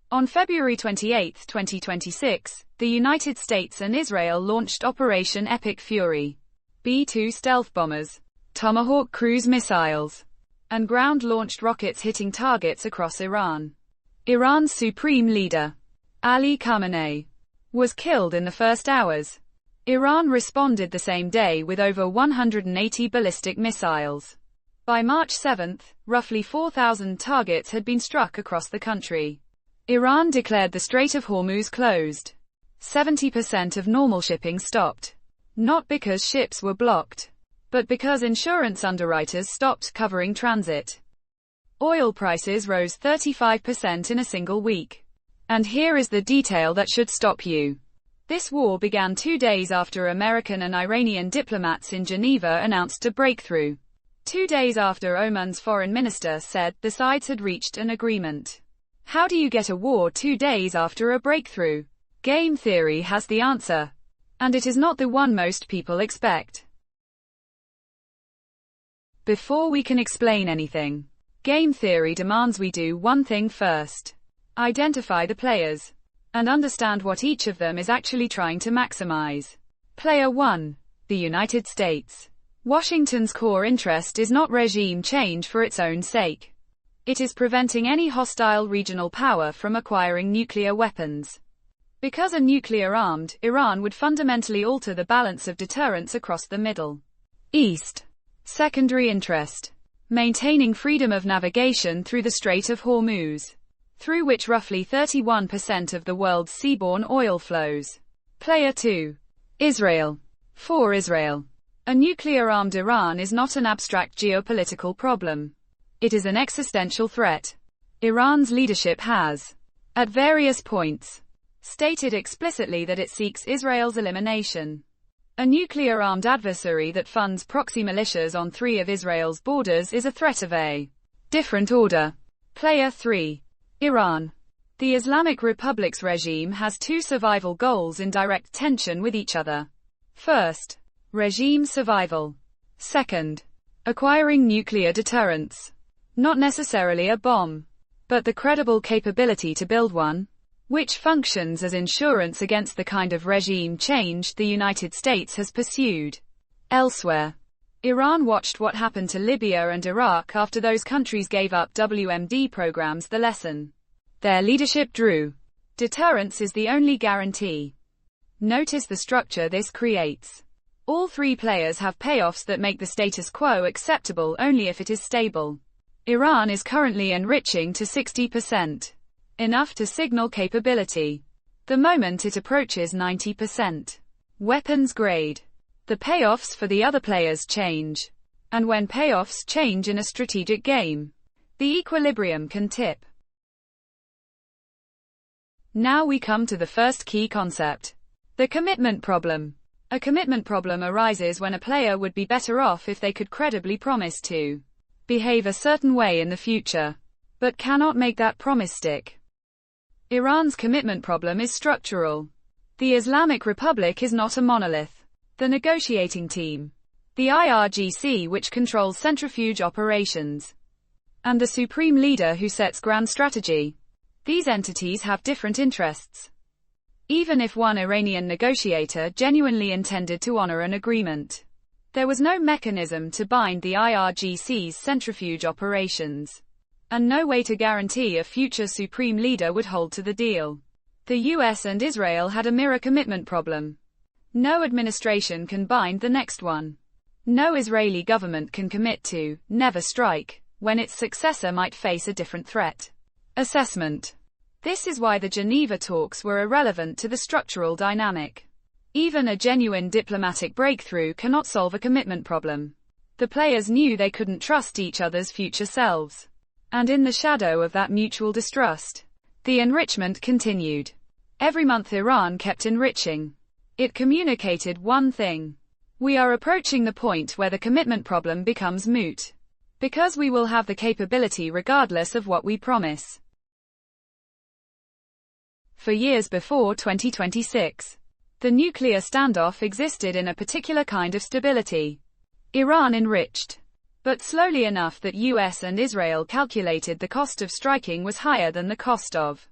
On February 28, 2026, the United States and Israel launched Operation Epic Fury, B-2 stealth bombers, Tomahawk cruise missiles, and ground-launched rockets hitting targets across Iran. Iran's supreme leader, Ali Khamenei, was killed in the first hours. Iran responded the same day with over 180 ballistic missiles. By March 7, roughly 4,000 targets had been struck across the country. Iran declared the Strait of Hormuz closed. 70% of normal shipping stopped. Not because ships were blocked, but because insurance underwriters stopped covering transit. Oil prices rose 35% in a single week. And here is the detail that should stop you. This war began 2 days after American and Iranian diplomats in Geneva announced a breakthrough. 2 days after Oman's foreign minister said the sides had reached an agreement. How do you get a war 2 days after a breakthrough? Game theory has the answer. And it is not the one most people expect. Before we can explain anything, game theory demands we do one thing first. Identify the players. And understand what each of them is actually trying to maximize. Player 1. The United States. Washington's core interest is not regime change for its own sake. It is preventing any hostile regional power from acquiring nuclear weapons. Because a nuclear-armed Iran would fundamentally alter the balance of deterrence across the Middle East. Secondary interest. Maintaining freedom of navigation through the Strait of Hormuz, through which roughly 31% of the world's seaborne oil flows. Player 2. Israel. For Israel, a nuclear-armed Iran is not an abstract geopolitical problem. It is an existential threat. Iran's leadership has, at various points, stated explicitly that it seeks Israel's elimination. A nuclear-armed adversary that funds proxy militias on 3 of Israel's borders is a threat of a different order. Player 3. Iran. The Islamic Republic's regime has 2 survival goals in direct tension with each other. First, regime survival. Second, acquiring nuclear deterrence. Not necessarily a bomb, but the credible capability to build one, which functions as insurance against the kind of regime change the United States has pursued. Elsewhere, Iran watched what happened to Libya and Iraq after those countries gave up WMD programs the lesson their leadership drew. Deterrence is the only guarantee. Notice the structure this creates. All 3 players have payoffs that make the status quo acceptable only if it is stable. Iran is currently enriching to 60%. Enough to signal capability. The moment it approaches 90%. Weapons grade. The payoffs for the other players change. And when payoffs change in a strategic game, the equilibrium can tip. Now we come to the first key concept. The commitment problem. A commitment problem arises when a player would be better off if they could credibly promise to behave a certain way in the future, but cannot make that promise stick. Iran's commitment problem is structural. The Islamic Republic is not a monolith. The negotiating team, the IRGC, which controls centrifuge operations, and the supreme leader who sets grand strategy. These entities have different interests. Even if one Iranian negotiator genuinely intended to honor an agreement, there was no mechanism to bind the IRGC's centrifuge operations, and no way to guarantee a future supreme leader would hold to the deal. The US and Israel had a mirror commitment problem. No administration can bind the next one. No Israeli government can commit to never strike when its successor might face a different threat. Assessment. This is why the Geneva talks were irrelevant to the structural dynamic. Even a genuine diplomatic breakthrough cannot solve a commitment problem. The players knew they couldn't trust each other's future selves. And in the shadow of that mutual distrust, the enrichment continued. Every month Iran kept enriching. It communicated one thing. We are approaching the point where the commitment problem becomes moot. Because we will have the capability regardless of what we promise. For years before 2026, the nuclear standoff existed in a particular kind of stability. Iran enriched, but slowly enough that US and Israel calculated the cost of striking was higher than the cost of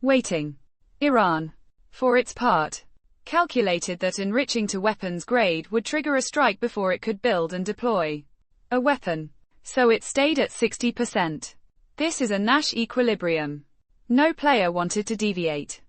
Waiting. Iran, for its part, calculated that enriching to weapons grade would trigger a strike before it could build and deploy a weapon. So it stayed at 60%. This is a Nash equilibrium. No player wanted to deviate.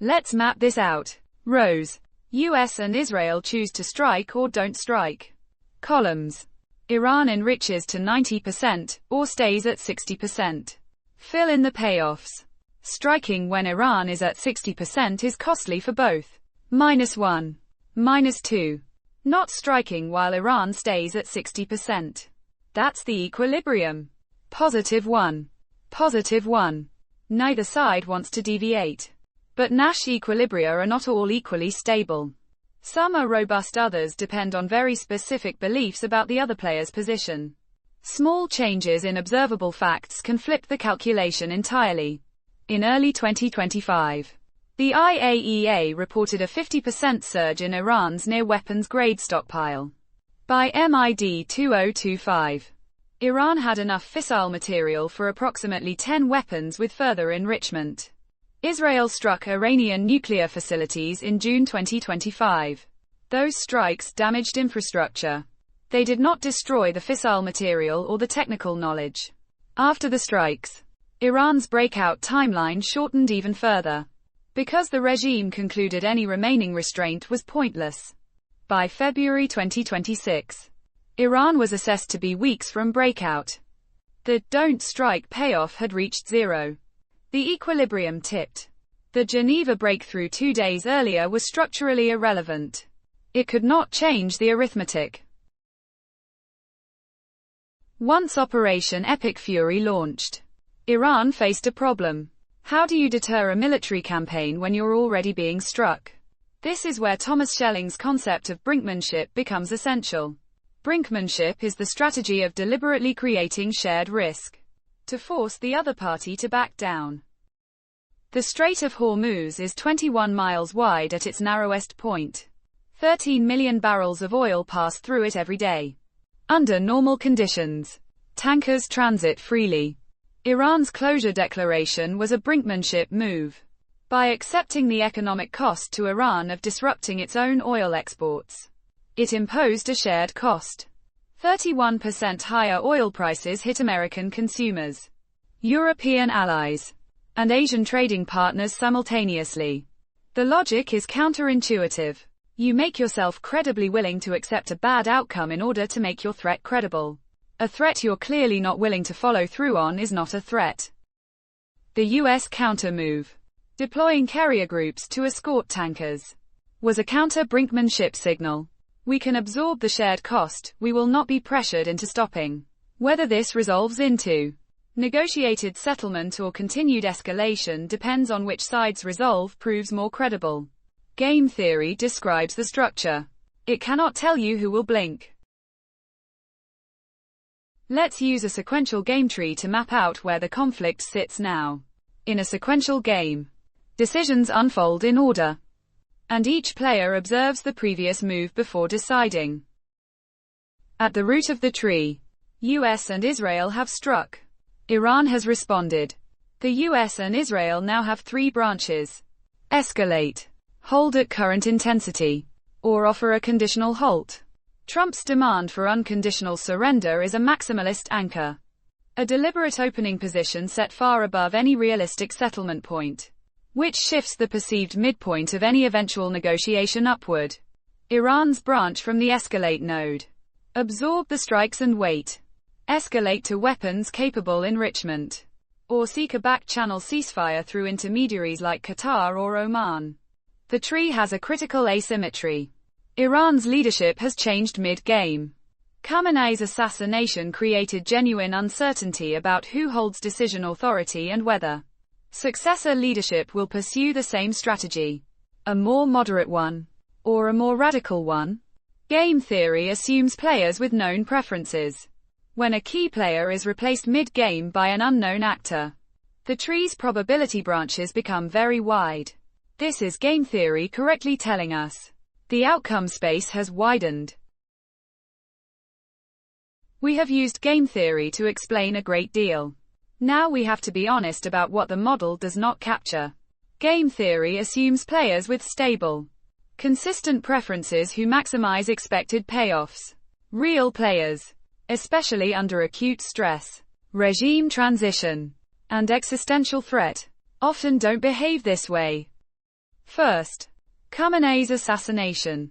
Let's map this out. Rows. US and Israel choose to strike or don't strike. Columns. Iran enriches to 90% or stays at 60%. Fill in the payoffs. Striking when Iran is at 60% is costly for both. -1. -2. Not striking while Iran stays at 60%. That's the equilibrium. +1. +1. Neither side wants to deviate. But Nash equilibria are not all equally stable. Some are robust, others depend on very specific beliefs about the other player's position. Small changes in observable facts can flip the calculation entirely. In early 2025, the IAEA reported a 50% surge in Iran's near-weapons-grade stockpile. By mid-2025, Iran had enough fissile material for approximately 10 weapons with further enrichment. Israel struck Iranian nuclear facilities in June 2025. Those strikes damaged infrastructure. They did not destroy the fissile material or the technical knowledge. After the strikes, Iran's breakout timeline shortened even further, because the regime concluded any remaining restraint was pointless. By February 2026, Iran was assessed to be weeks from breakout. The don't strike payoff had reached zero. The equilibrium tipped. The Geneva breakthrough 2 days earlier was structurally irrelevant. It could not change the arithmetic. Once Operation Epic Fury launched, Iran faced a problem. How do you deter a military campaign when you're already being struck? This is where Thomas Schelling's concept of brinkmanship becomes essential. Brinkmanship is the strategy of deliberately creating shared risk to force the other party to back down. The Strait of Hormuz is 21 miles wide at its narrowest point. 13 million barrels of oil pass through it every day. Under normal conditions, tankers transit freely. Iran's closure declaration was a brinkmanship move. By accepting the economic cost to Iran of disrupting its own oil exports, it imposed a shared cost. 31% higher oil prices hit American consumers, European allies, and Asian trading partners simultaneously. The logic is counterintuitive. You make yourself credibly willing to accept a bad outcome in order to make your threat credible. A threat you're clearly not willing to follow through on is not a threat. The US counter-move, deploying carrier groups to escort tankers, was a counter-brinkmanship signal. We can absorb the shared cost, we will not be pressured into stopping. Whether this resolves into negotiated settlement or continued escalation depends on which side's resolve proves more credible. Game theory describes the structure. It cannot tell you who will blink. Let's use a sequential game tree to map out where the conflict sits now. In a sequential game, decisions unfold in order, and each player observes the previous move before deciding. At the root of the tree, US and Israel have struck. Iran has responded. The US and Israel now have 3 branches: escalate, hold at current intensity, or offer a conditional halt. Trump's demand for unconditional surrender is a maximalist anchor, a deliberate opening position set far above any realistic settlement point, which shifts the perceived midpoint of any eventual negotiation upward. Iran's branch from the escalate node: absorb the strikes and wait, escalate to weapons-capable enrichment, or seek a back-channel ceasefire through intermediaries like Qatar or Oman. The tree has a critical asymmetry. Iran's leadership has changed mid-game. Khamenei's assassination created genuine uncertainty about who holds decision authority and whether successor leadership will pursue the same strategy, a more moderate one, or a more radical one. Game theory assumes players with known preferences. When a key player is replaced mid-game by an unknown actor, the tree's probability branches become very wide. This is game theory correctly telling us the outcome space has widened. We have used game theory to explain a great deal. Now we have to be honest about what the model does not capture. Game theory assumes players with stable, consistent preferences who maximize expected payoffs. Real players, especially under acute stress, regime transition, and existential threat, often don't behave this way. First, Khamenei's assassination.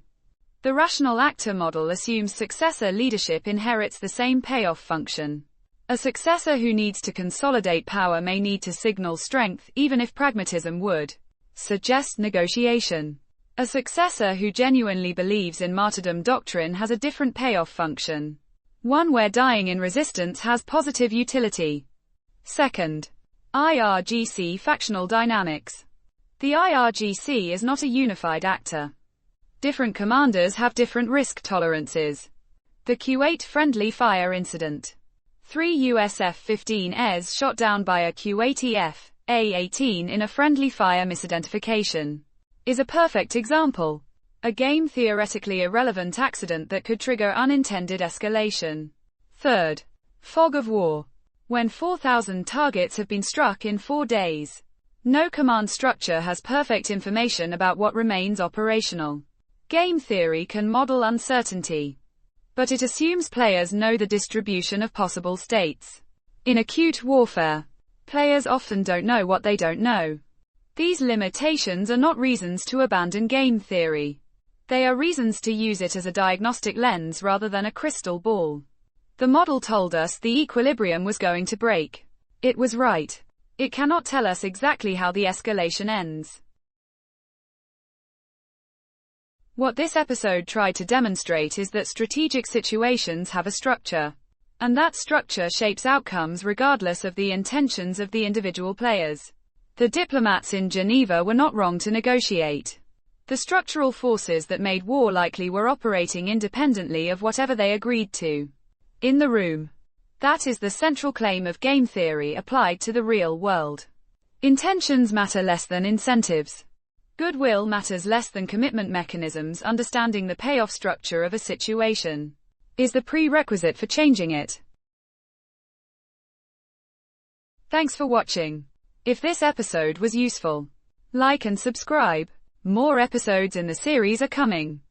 The rational actor model assumes successor leadership inherits the same payoff function. A successor who needs to consolidate power may need to signal strength, even if pragmatism would suggest negotiation. A successor who genuinely believes in martyrdom doctrine has a different payoff function, one where dying in resistance has positive utility. Second, IRGC factional dynamics. The IRGC is not a unified actor. Different commanders have different risk tolerances. The Kuwait friendly fire incident. 3 US F-15Es shot down by a Kuwaiti F-A-18 in a friendly fire misidentification is a perfect example. A game theoretically irrelevant accident that could trigger unintended escalation. Third, fog of war. When 4,000 targets have been struck in 4 days. No command structure has perfect information about what remains operational. Game theory can model uncertainty, but it assumes players know the distribution of possible states. In acute warfare, players often don't know what they don't know. These limitations are not reasons to abandon game theory. They are reasons to use it as a diagnostic lens rather than a crystal ball. The model told us the equilibrium was going to break. It was right. It cannot tell us exactly how the escalation ends. What this episode tried to demonstrate is that strategic situations have a structure, and that structure shapes outcomes regardless of the intentions of the individual players. The diplomats in Geneva were not wrong to negotiate. The structural forces that made war likely were operating independently of whatever they agreed to in the room. That is the central claim of game theory applied to the real world. Intentions matter less than incentives. Goodwill matters less than commitment mechanisms. Understanding the payoff structure of a situation is the prerequisite for changing it. Thanks for watching. If this episode was useful, like and subscribe. More episodes in the series are coming.